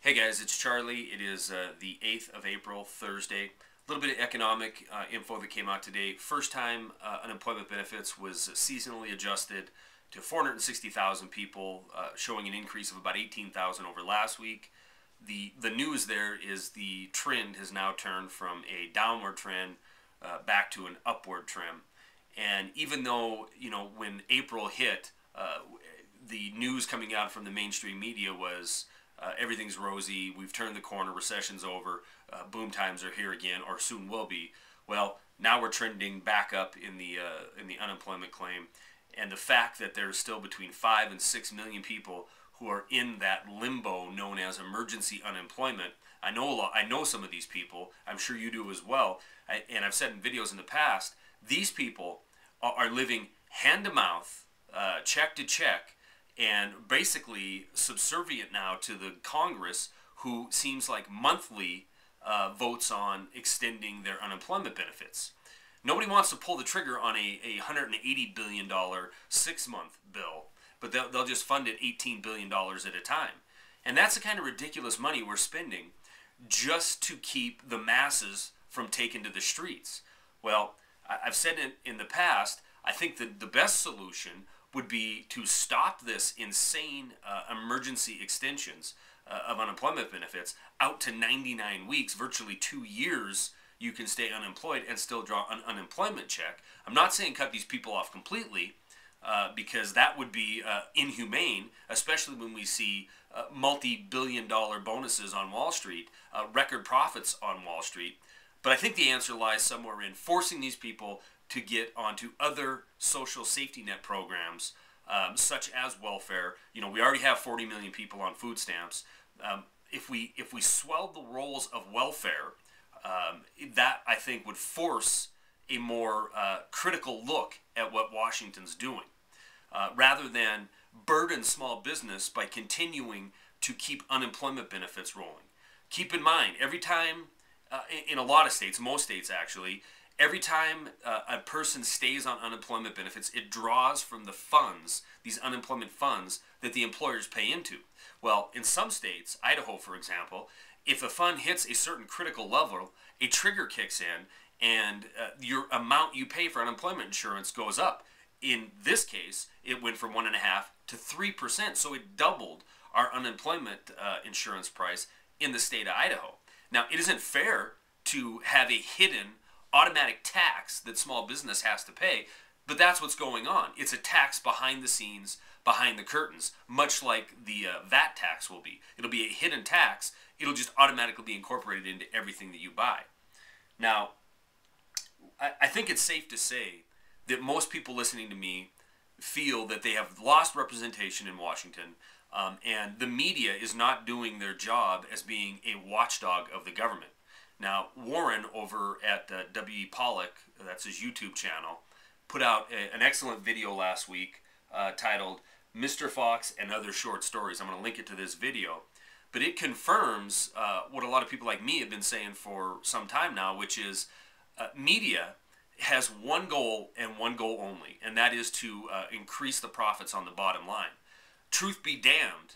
Hey guys, it's Charlie. It is the 8th of April, Thursday. A little bit of economic info that came out today. First time unemployment benefits was seasonally adjusted to 460,000 people, showing an increase of about 18,000 over last week. The news there is the trend has now turned from a downward trend back to an upward trend. And even though, when April hit, the news coming out from the mainstream media was everything's rosy, we've turned the corner, recession's over, boom times are here again, or soon will be. Well, now we're trending back up in the unemployment claim, and the fact that there's still between 5 and 6 million people who are in that limbo known as emergency unemployment. I know some of these people. I'm sure you do as well. And I've said in videos in the past, these people are living hand to mouth, check to check, and basically subservient now to the Congress, who seems like monthly votes on extending their unemployment benefits. Nobody wants to pull the trigger on a $180 billion 6-month bill, but they'll just fund it $18 billion at a time. And that's the kind of ridiculous money we're spending just to keep the masses from taking to the streets. Well, I've said in the past, I think that the best solution would be to stop this insane emergency extensions of unemployment benefits out to 99 weeks, virtually 2 years. You can stay unemployed and still draw an unemployment check. I'm not saying cut these people off completely, because that would be inhumane, especially when we see multi-billion-dollar bonuses on Wall Street, record profits on Wall Street. But I think the answer lies somewhere in forcing these people to get onto other social safety net programs, such as welfare. We already have 40 million people on food stamps. If we swelled the rolls of welfare, that I think would force a more critical look at what Washington's doing, rather than burden small business by continuing to keep unemployment benefits rolling. Keep in mind, every time, in a lot of states, most states actually, every time a person stays on unemployment benefits, it draws from the funds, these unemployment funds, that the employers pay into. Well, in some states, Idaho for example, if a fund hits a certain critical level, a trigger kicks in, and your amount you pay for unemployment insurance goes up. In this case, it went from 1.5% to 3%, so it doubled our unemployment insurance price in the state of Idaho. Now, it isn't fair to have a hidden automatic tax that small business has to pay, but that's what's going on. It's a tax behind the scenes, behind the curtains, much like the VAT tax will be. It'll be a hidden tax. It'll just automatically be incorporated into everything that you buy. Now, I think it's safe to say that most people listening to me feel that they have lost representation in Washington, and the media is not doing their job as being a watchdog of the government. Now, Warren over at W.E. Pollock, that's his YouTube channel, put out an excellent video last week titled Mr. Fox and Other Short Stories. I'm going to link it to this video. But it confirms what a lot of people like me have been saying for some time now, which is media has one goal and one goal only, and that is to increase the profits on the bottom line. Truth be damned,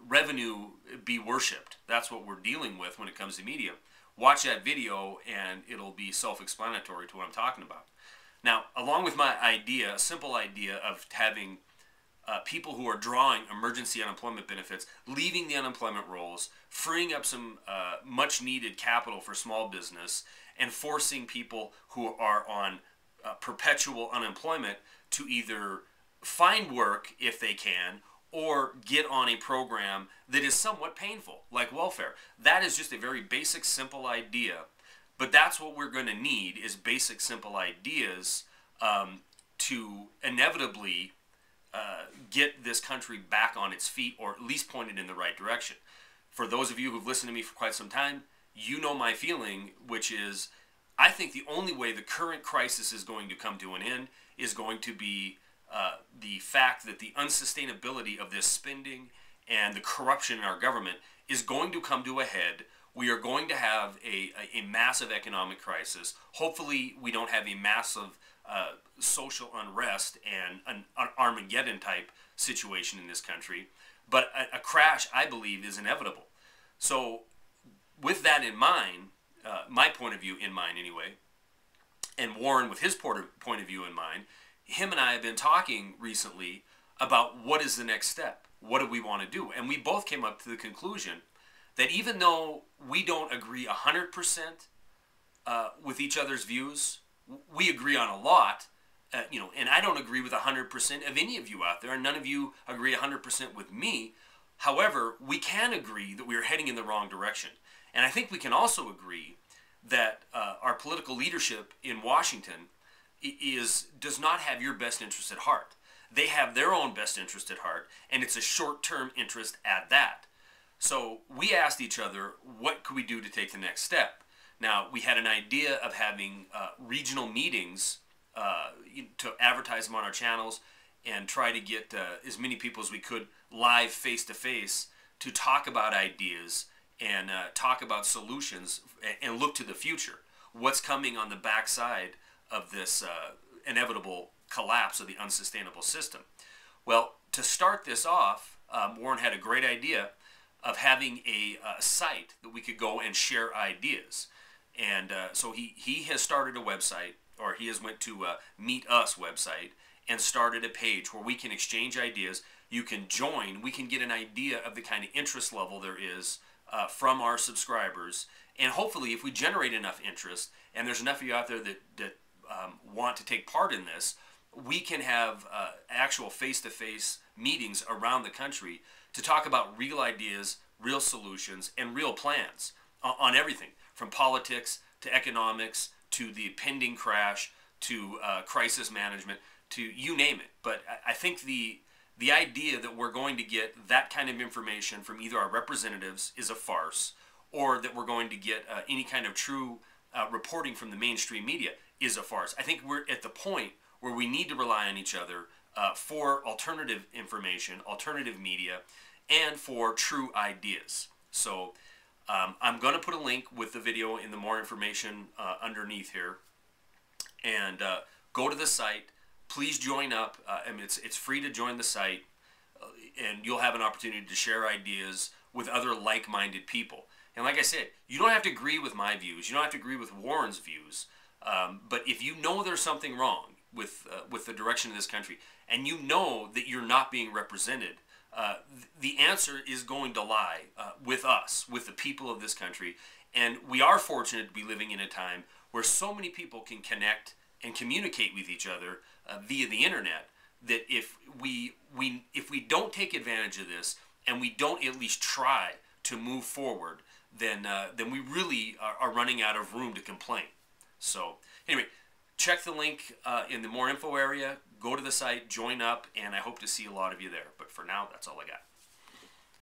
revenue be worshipped. That's what we're dealing with when it comes to media. Watch that video and it'll be self-explanatory to what I'm talking about. Now, along with my idea, a simple idea of having people who are drawing emergency unemployment benefits, leaving the unemployment rolls, freeing up some much-needed capital for small business, and forcing people who are on perpetual unemployment to either find work if they can, or get on a program that is somewhat painful, like welfare. That is just a very basic, simple idea. But that's what we're going to need, is basic, simple ideas to inevitably get this country back on its feet, or at least pointed in the right direction. For those of you who've listened to me for quite some time, you know my feeling, which is I think the only way the current crisis is going to come to an end is going to be the fact that the unsustainability of this spending and the corruption in our government is going to come to a head. We are going to have a massive economic crisis. Hopefully we don't have a massive social unrest and an Armageddon type situation in this country. But a crash, I believe, is inevitable. So with that in mind, my point of view in mind anyway, and Warren with his point of view in mind, him and I have been talking recently about what is the next step. What do we want to do? And we both came up to the conclusion that even though we don't agree 100% with each other's views, we agree on a lot. And I don't agree with 100% of any of you out there, and none of you agree 100% with me. However, we can agree that we are heading in the wrong direction. And I think we can also agree that our political leadership in Washington does not have your best interest at heart. They have their own best interest at heart, and it's a short-term interest at that. So we asked each other, what could we do to take the next step? Now, we had an idea of having regional meetings to advertise them on our channels and try to get as many people as we could live face-to-face to talk about ideas and talk about solutions and look to the future. What's coming on the backside of this inevitable collapse of the unsustainable system? Well, to start this off, Warren had a great idea of having a site that we could go and share ideas. And so he has started a website, or he has went to Meet Us website and started a page where we can exchange ideas. You can join. We can get an idea of the kind of interest level there is from our subscribers. And hopefully, if we generate enough interest, and there's enough of you out there that want to take part in this, we can have actual face-to-face meetings around the country to talk about real ideas, real solutions, and real plans on everything, from politics to economics to the pending crash to crisis management to you name it. But I think the idea that we're going to get that kind of information from either our representatives is a farce, or that we're going to get any kind of true reporting from the mainstream media is a farce. I think we're at the point where we need to rely on each other for alternative information, alternative media, and for true ideas. So I'm going to put a link with the video in the more information underneath here. And go to the site. Please join up. It's free to join the site, and you'll have an opportunity to share ideas with other like-minded people. And like I said, you don't have to agree with my views. You don't have to agree with Warren's views. But if you know there's something wrong with the direction of this country, and you know that you're not being represented, the answer is going to lie with us, with the people of this country. And we are fortunate to be living in a time where so many people can connect and communicate with each other via the internet, that if we don't take advantage of this and we don't at least try to move forward, then we really are running out of room to complain. So anyway, check the link in the more info area, go to the site, join up, and I hope to see a lot of you there. But for now, that's all I got.